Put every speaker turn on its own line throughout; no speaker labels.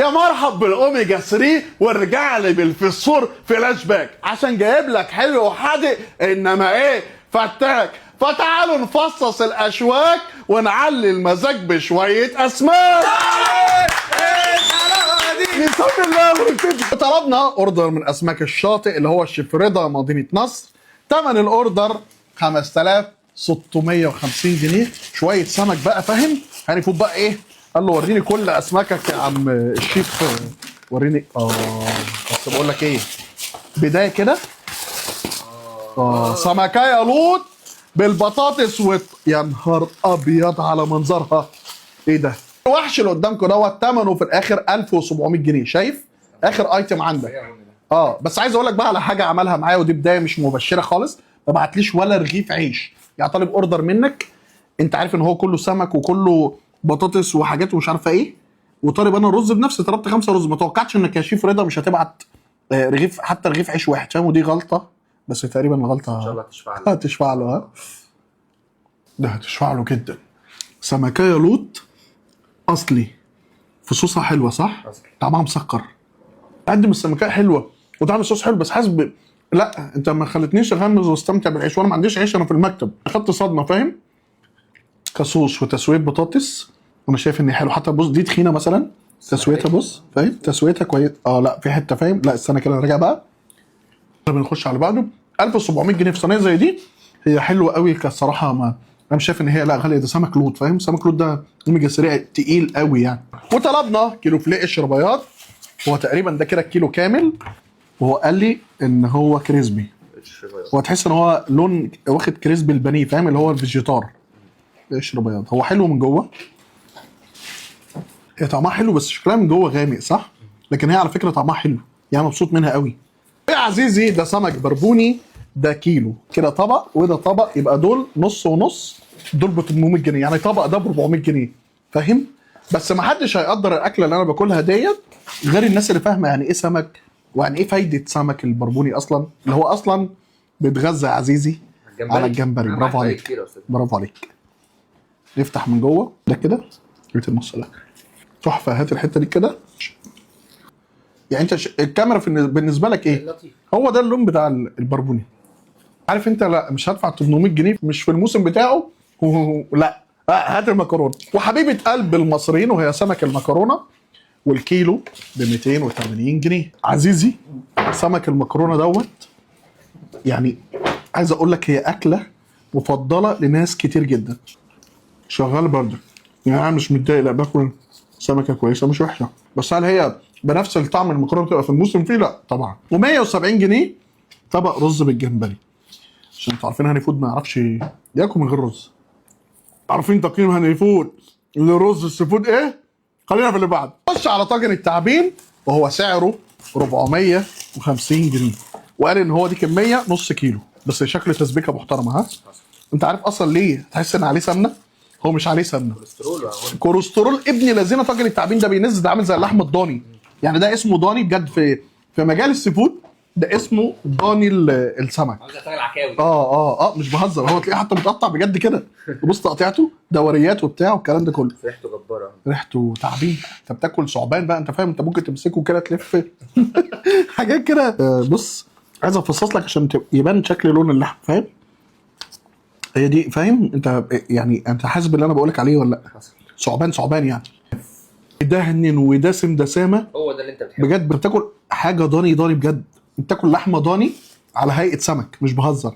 يا مرحب بالاوميجا 3 وارجع لي بالفسفور فلاش باك عشان جايب لك حلو وحادق انما ايه فتاك. فتعالوا نفصص الاشواك ونعلي المزاج بشويه اسماك. بسم الله ونبتدي. طلبنا اوردر من اسماك الشاطئ اللي هو الشيف رضا مدينه نصر. ثمن الاوردر 5650 جنيه. شويه سمك بقى فاهم. هنفوت بقى ايه؟ قال له وريني كل اسماكك يا عم الشيف. وريني بس بقول لك ايه، بدايه كده سمكايه لوط بالبطاطس يا نهار ابيض على منظرها. ايه ده؟ الوحش اللي قدامكم دوت ثمنه في الاخر 1700 جنيه. شايف اخر ايتم عندك؟ بس عايز اقول لك بقى على حاجه عملها معايا ودي بدايه مش مبشره خالص. ما بعتليش ولا رغيف عيش. يعني طالب اوردر منك، انت عارف ان هو كله سمك وكله بطاطس وحاجات ومش عارفه ايه، وطالب انا الرز بنفسي. طلبت 5 رز. ما توقعتش انك يا شيف رضا مش هتبعت رغيف، حتى رغيف عيش واحد. فاهم؟ ودي غلطه، بس تقريبا الغلطه ان شاء الله هتشفع له. ده هتشفع له جدا. سمكايه لوط اصلي، فصوصها حلوه صح؟ طعمها مسكر. قدم السمكايه حلوه وطعم الصوص حلو، بس حاسس لا انت ما خلتنيش اغمز واستمتع بالعيش وانا ما عنديش عيش. انا في المكتب اخدت صدمه فاهم. كصوص وتسويه بطاطس وانا شايف ان حلو. حتى بص دي تخينه مثلا، تسويتها بص فاهم، تسويتها كويس. لا في حته فاهم. لا استنى كده راجع بقى. بنخش على بعده. 1700 جنيه في صينيه زي دي. هي حلوه قوي كالصراحه. ما انا مش شايف ان هي لا غاليه. ده سمك لوط فاهم. سمك لوط ده اوميجا 3 تقيل قوي يعني. وطلبنا كيلو فليه قشر بياض. هو تقريبا ده كده الكيلو كامل، وهو قال لي ان هو كريسبي. هو تحس ان هو لون واخد كريسبي البانيه فاهم، اللي هو الفيجيتار. قشر بياض. هو حلو من جوه. هي طعمها حلو بس شكلها من جوه غامق صح؟ لكن هي على فكره طعمها حلو يعني، مبسوط منها قوي. يا عزيزي ده سمك بربوني. ده كيلو كده طبق وده طبق، يبقى دول نص ونص. دول ب 800 جنيه يعني. طبق ده ب 400 جنيه فاهم. بس ما حدش هيقدر الاكله اللي انا باكلها ديت غير الناس اللي فاهمه يعني ايه سمك ويعني ايه فايده سمك البربوني اصلا، اللي هو اصلا بيتغذى يا عزيزي على الجمبري. برافو عليك برافو عليك. نفتح من جوه ده كده. ريت النص ده تحفه. هات الحته دي كده. يعني انت الكاميرا بالنسبه لك ايه؟ هو ده اللون بتاع البربوني. عارف انت لا مش هدفع 800 جنيه مش في الموسم بتاعه. لا هات المكرونه. وحبيبه قلب المصريين وهي سمك المكرونه، والكيلو ب 280 جنيه. عزيزي سمك المكرونه دوت يعني عايز اقول لك هي اكله مفضله لناس كتير جدا. شغال برضه يعني. انا مش متضايق، لا باكل سمكه كويسه مش وحشه. بس هل هي بنفس الطعم المكرونه بتبقى في الموسم فيه؟ لا طبعا. و170 جنيه طبق رز بالجمبري. عشان انتوا عارفين هاني فود ما يعرفش ياكل من غير رز. عارفين تقييم هاني فود لرز السي فود ايه؟ خلينا في اللي بعد. خش على طاجن التعبين وهو سعره 450 جنيه. وقال ان هو دي كميه نص كيلو بس شكل تسبيكه محترمه. ها انت عارف اصلا ليه تحس ان عليه سمنه؟ هو مش عليه سمنه، كوليسترول ابن الذين. طاجن التعبين ده بينزل، ده عامل زي اللحم الضاني يعني. ده اسمه ضاني بجد في مجال السي فود. ده اسمه ضاني السمك. مش بهزر. هو تلاقيه حتى متقطع بجد كده. تبص تقطيعته دوريات وبتاع والكلام ده كله.
ريحته جباره.
ريحته تعبين. انت بتاكل ثعبان بقى انت فاهم. انت ممكن تمسكه كده تلف حاجات كده. بص عايز افصص لك عشان يبان شكل لون اللحم فاهم. هي دي فاهم انت يعني. انت حاسس باللي انا بقولك عليه ولا لا؟ ثعبان يعني. دهن ودسم دسامه.
هو ده اللي انت بتحبه
بجد. بتاكل حاجه ضاني بجد. بتاكل لحمه ضاني على هيئه سمك مش بهزر.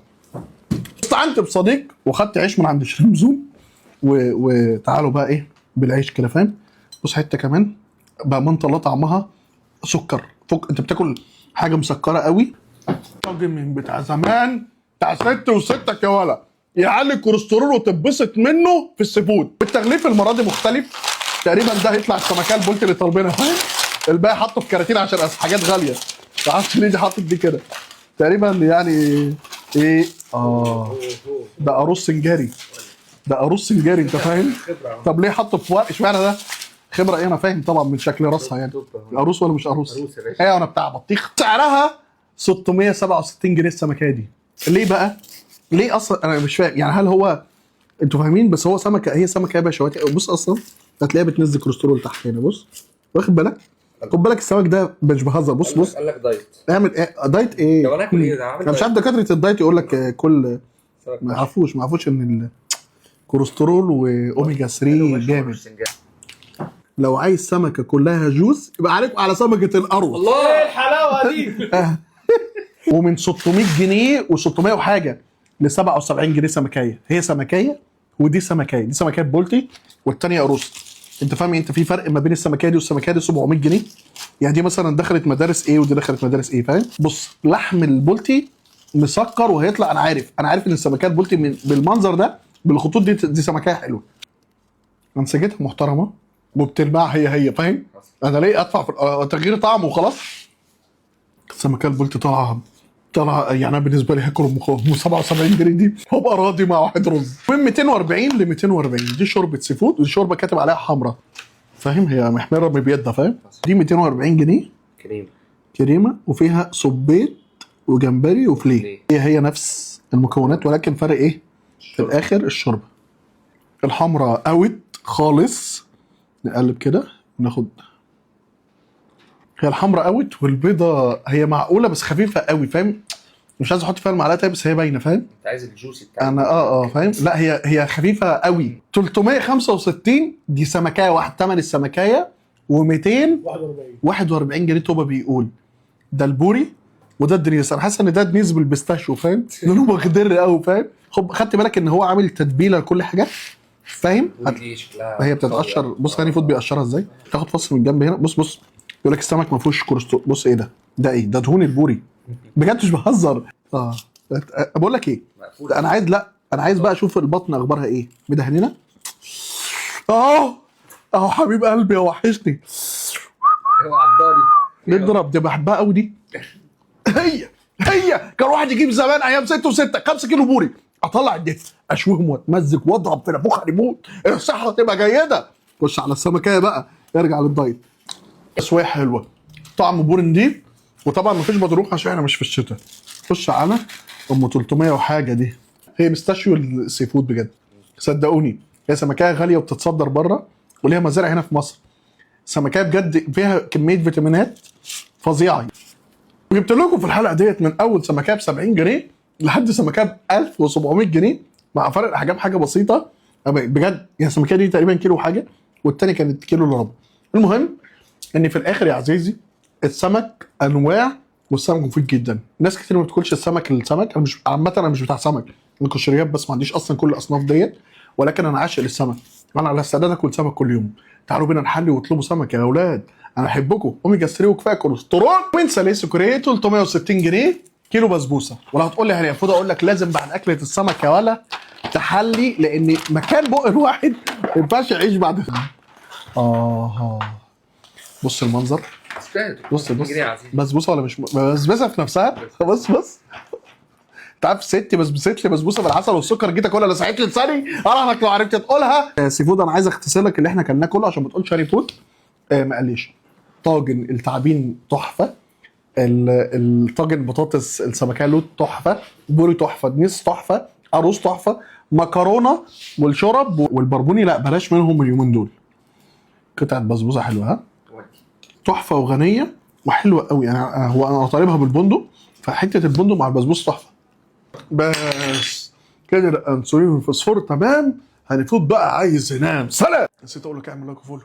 استعنت بصديق وخدت عيش من عند شرمزون وتعالوا بقى ايه بالعيش كده فاهم. بص حته كمان بقى من الله طعمها سكر. فوق انت بتاكل حاجه مسكره قوي. طاجن من بتاع زمان بتاع ست وستك يا ولا يعلي الكوليسترول وتتبسط منه في السي فود. التغليف المره دي مختلف تقريبا. ده هيطلع السمكيه البولت اللي طالبينها فاهم. الباقي حاطه في كراتين عشان حاجات غاليه. ما اعرفش ليه دي حاطط دي كده تقريبا يعني. ايه ده عروس سنجاري. ده عروس سنجاري انت فاهم. طب ليه حاطه في ورق اشمعنى ده؟ خبره ايه؟ انا فاهم طبعا من شكل راسها يعني. عروس ولا مش عروس؟
عروس يا باشا.
ايه انا بتاع بطيخ. سعرها 667 جنيه السمكيه دي. ليه بقى؟ ليه اصلا انا مش فاهم يعني. هل هو انتوا فاهمين؟ بس هو سمكه. هي سمكه يا باشا. بص اصلا هتلاقيها بتنزل كوليسترول تحت هنا. بص واخد بالك خد بالك السمك ده مش بهزر. بص
قال لك دايت.
اعمل ايه دايت ايه؟
طب انا اكل ايه ده؟
انا مش عارف دكاتره الدايت يقول لك كل ما يعرفوش ان الكوليسترول واوميجا 3 جامد. لو عايز سمكه كلها جوز يبقى عليكم على سمكه القروص.
الله ايه الحلاوه دي.
ومن 600 جنيه و600 وحاجه ل 77 جنيه سمكيه. هي سمكيه ودي سمكيه، دي سمكيه بولتي والثانيه قروص. انت فاهم انت في فرق ما بين السمكيه دي والسمكيه دي 700 جنيه. يعني دي مثلا دخلت مدارس ايه ودي دخلت مدارس ايه، فاهم؟ بص لحم البولتي مسكر وهيطلع. انا عارف ان السمكيه البولتي بالمنظر ده بالخطوط دي سمكيه حلوه، انسجتها محترمه وبتلمع هي فاهم؟ انا ليه ادفع في تغيير طعم وخلاص؟ السمكيه البولتي طالعه يعني انا بالنسبه لي هاكل ام 77 جنيه دي هبقى راضي مع واحد رز. من 240 ل 240 دي شوربه سي فود، ودي شوربه كاتب عليها حمراء فاهم؟ هي محمره بيضه فاهم؟ دي 240 جنيه كريمه وفيها صبيط وجمبري وفليه. هي نفس المكونات ولكن فرق ايه؟ في الاخر الشوربه. الحمراء اوت خالص. نقلب كده وناخد. هي الحمراء اوت والبيضه هي معقوله بس خفيفه قوي فاهم؟ مش عايز احط فيها المعلقه تاني بس هي باينه فاهم؟
انت عايز الجوسي بتاعك.
انا فاهم؟ لا هي خفيفه قوي. 365 دي سمكايه واحد، ثمن السمكايه و200 41 جنيه. توبه بيقول ده البوري وده الدنيس. انا حاسس ان ده دنيس بالبيستاشيو فاهم؟ لونه مخضر قوي فاهم؟ خدت بالك ان هو عامل تتبيله لكل حاجه فاهم؟ هي بتتقشر. بص هاني فود بيقشرها ازاي؟ تاخد فص من الجنب هنا. بص يقول لك السمك ما فيهوش كوليسترول. بص ايه ده؟ ده ايه ده؟ دهون البوري بجد مش بهزر. بقول لك ايه، انا عايز بقى اشوف البطن اخبارها ايه. مدهننا اهو حبيب قلبي وحشني.
هو عبدالي
نضرب دي بحبها قوي دي. هي كان واحد يجيب زمان ايام 6 و6 5 كيلو بوري اطلع الدف اشويهم واتمزج واضرب في نافوخ هنموت الصحه تبقى جيده. خش على السمكيه بقى ارجع للدايت. تسويه حلوه طعم بوري نضيف وطبعا مفيش بطروخ عشان احنا مش في الشتاء. خش على ام 300 وحاجه دي. هي بيستاشيو السي فود بجد صدقوني. هي سمكيه غاليه وبتتصدر بره وليها مزارع هنا في مصر. سمكيه بجد فيها كميه فيتامينات فظيعه. جبت لكم في الحلقه ديت من اول سمكيه ب 70 جنيه لحد سمكيه ب 1700 جنيه مع فرق الاحجام حاجه بسيطه بجد. يعني السمكيه دي تقريبا كيلو حاجه والثانيه كانت كيلو الا ربع. المهم ان في الاخر يا عزيزي السمك انواع والسمك مفيد جدا. ناس كتير ما بتاكلش السمك. انا مش عامه انا مش بتاع سمك، القشريات بس ما عنديش اصلا كل الاصناف ديت، ولكن انا عاشق للسمك. انا على استعداد اكل سمك كل يوم. تعالوا بينا نحلي واطلبوا سمك يا اولاد. انا احبكم. اوميجا 3 وكفايه كوليسترول. من سلاسل كوريه 360 جنيه كيلو بسبوسه. ولو هتقول لي هل المفروض اقول لك لازم بعد اكله السمك يا ولا تحلي، لان مكان بق الواحد ما ينفعش يعيش بعد. بص المنظر. بص بسبوسه ولا مش بسبوسه في نفسها. بص انت عارف ستي بسبوست لي بسبوسه بالعسل والسكر جيت اكلها لسعت لي لساني. اعرفك لو عرفت تقولها. سي فود انا عايز اختصر لك اللي احنا كنا كله عشان ما تقولش شاري فود. ما قاليش طاجن التعابين تحفه، الطاجن بطاطس السمكيه لوت تحفه، بوري تحفه، دنيس تحفه، عروس تحفه، مكرونه والشرب والبربوني لا بلاش منهم اليومين دول. قطعه بسبوسه حلوه ها تحفه وغنيه وحلوه قوي. انا طالبها بالبندق فحته البندق مع البسبوسه تحفه. بس كده الانسولين والفوسفور تمام. هنفوت بقى عايز ينام. سلام. نسيت اقول لك اعمل لايك وفولو.